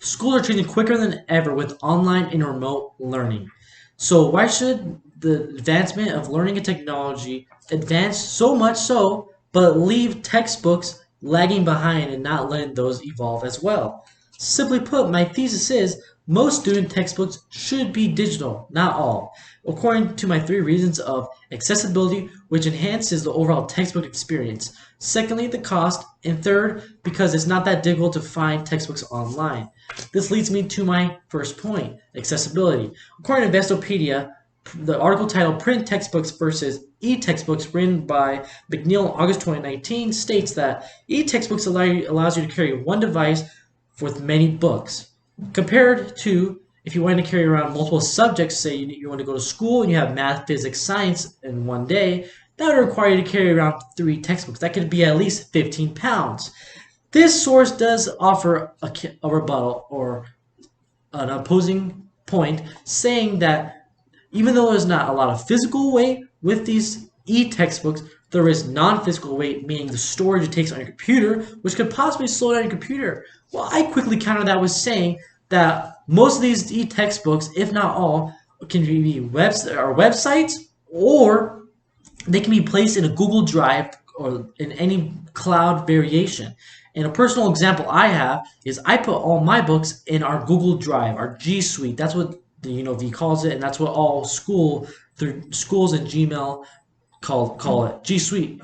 Schools are changing quicker than ever with online and remote learning. So why should the advancement of learning and technology advance so much so, but leave textbooks lagging behind and not letting those evolve as well? Simply put, my thesis is most student textbooks should be digital, not all, according to my three reasons of accessibility, which enhances the overall textbook experience. Secondly, the cost, and third, because it's not that difficult to find textbooks online. This leads me to my first point, accessibility. According to Investopedia, the article titled Print Textbooks versus E-Textbooks, written by McNeil in August 2019, states that e-textbooks allows you to carry one device with many books, compared to if you want to carry around multiple subjects. Say you want to go to school and you have math, physics, science in one day, that would require you to carry around 3 textbooks. That could be at least 15 pounds. This source does offer a rebuttal or an opposing point, saying that even though there's not a lot of physical weight with these e-textbooks, there is non-physical weight, meaning the storage it takes on your computer, which could possibly slow down your computer. Well, I quickly countered that with saying that most of these e-textbooks, if not all, can be websites, or they can be placed in a Google Drive or in any cloud variation. And a personal example I have is I put all my books in our Google Drive, our G Suite. That's what the calls it, and that's what all schools and Gmail call it, G Suite.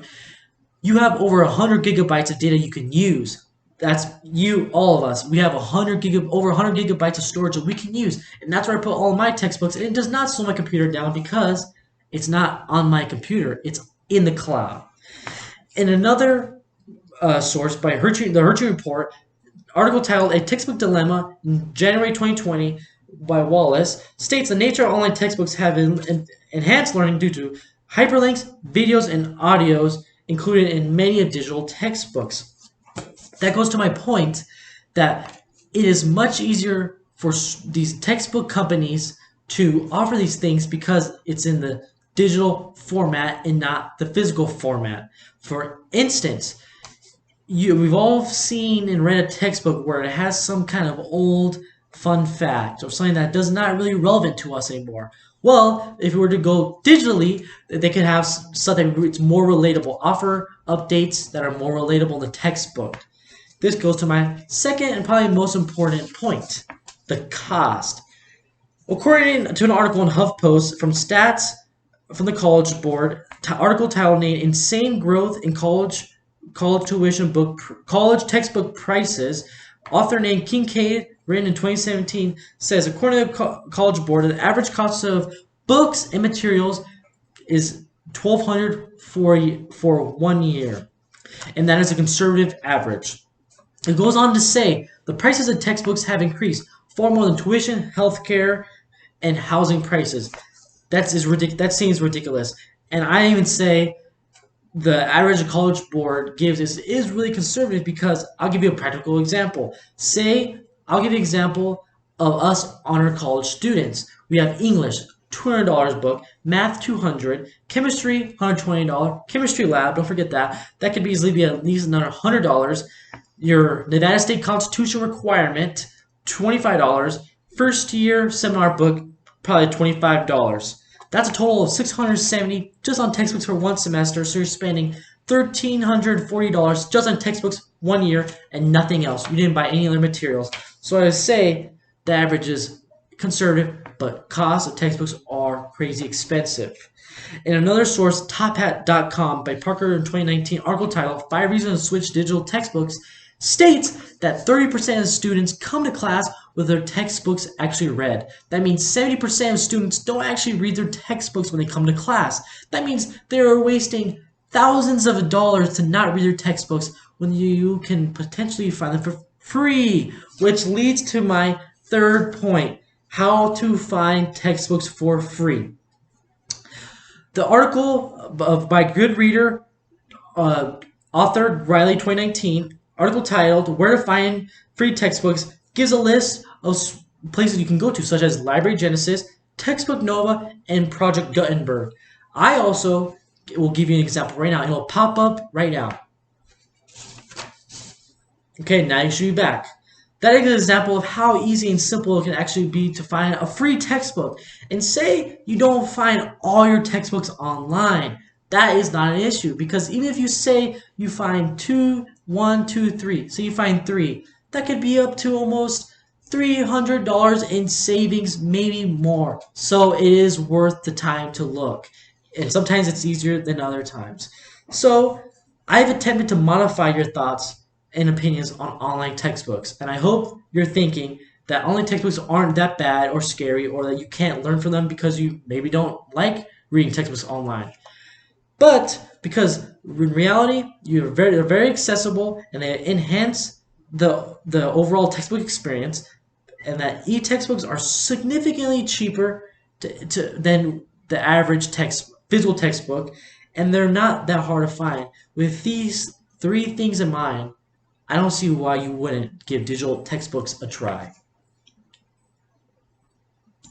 You have over 100 gigabytes of data you can use. That's you, all of us. We have over 100 gigabytes of storage that we can use, and that's where I put all my textbooks. And it does not slow my computer down because it's not on my computer. It's in the cloud. In another source by the Hershey Report, article titled "A Textbook Dilemma," in January 2020 by Wallace, states the nature of online textbooks have enhanced learning due to hyperlinks, videos, and audios included in many of digital textbooks. That goes to my point that it is much easier for these textbook companies to offer these things because it's in the digital format and not the physical format. For instance, we've all seen and read a textbook where it has some kind of old fun fact or something that does not really relevant to us anymore. Well, if we were to go digitally, they could have something that's more relatable, offer updates that are more relatable in the textbook. This goes to my second and probably most important point, the cost. According to an article in HuffPost from Stats from the College Board, article titled "Insane Growth in College Textbook Prices," author named Kincaid, written in 2017, says, according to the College Board, the average cost of books and materials is $1,200 for 1 year, and that is a conservative average. It goes on to say the prices of textbooks have increased far more than tuition, healthcare, and housing prices. That seems ridiculous. And I even say the average College Board gives is really conservative, because I'll give you a practical example. I'll give you an example of us honor college students. We have English, $200 book, math, $200, chemistry, $120, chemistry lab, don't forget that. That could easily be at least another $100. Your Nevada State Constitution requirement, $25. First year seminar book, probably $25. That's a total of $670 just on textbooks for one semester. So you're spending $1,340 just on textbooks 1 year and nothing else. You didn't buy any other materials. So I would say the average is conservative, but costs of textbooks are crazy expensive. In another source, tophat.com by Parker in 2019, article titled 5 Reasons to Switch Digital Textbooks, states that 30% of students come to class with their textbooks actually read. That means 70% of students don't actually read their textbooks when they come to class. That means they're wasting thousands of dollars to not read their textbooks when you can potentially find them for free. Which leads to my third point, how to find textbooks for free. The article by Goodreader, authored Riley 2019, article titled "Where to Find Free Textbooks," gives a list of places you can go to, such as Library Genesis, Textbook Nova, and Project Gutenberg. I also will give you an example right now. It will pop up right now. Okay, now you should be back. That is an example of how easy and simple it can actually be to find a free textbook. And say you don't find all your textbooks online. That is not an issue because even if you say you find two, one, two, three, so you find three, that could be up to almost $300 in savings, maybe more. So it is worth the time to look. And sometimes it's easier than other times. So I've attempted to modify your thoughts and opinions on online textbooks, and I hope you're thinking that online textbooks aren't that bad or scary, or that you can't learn from them because you maybe don't like reading textbooks online. But because in reality, they're very accessible and they enhance the overall textbook experience, and that e-textbooks are significantly cheaper than the average physical textbook, and they're not that hard to find. With these three things in mind, I don't see why you wouldn't give digital textbooks a try.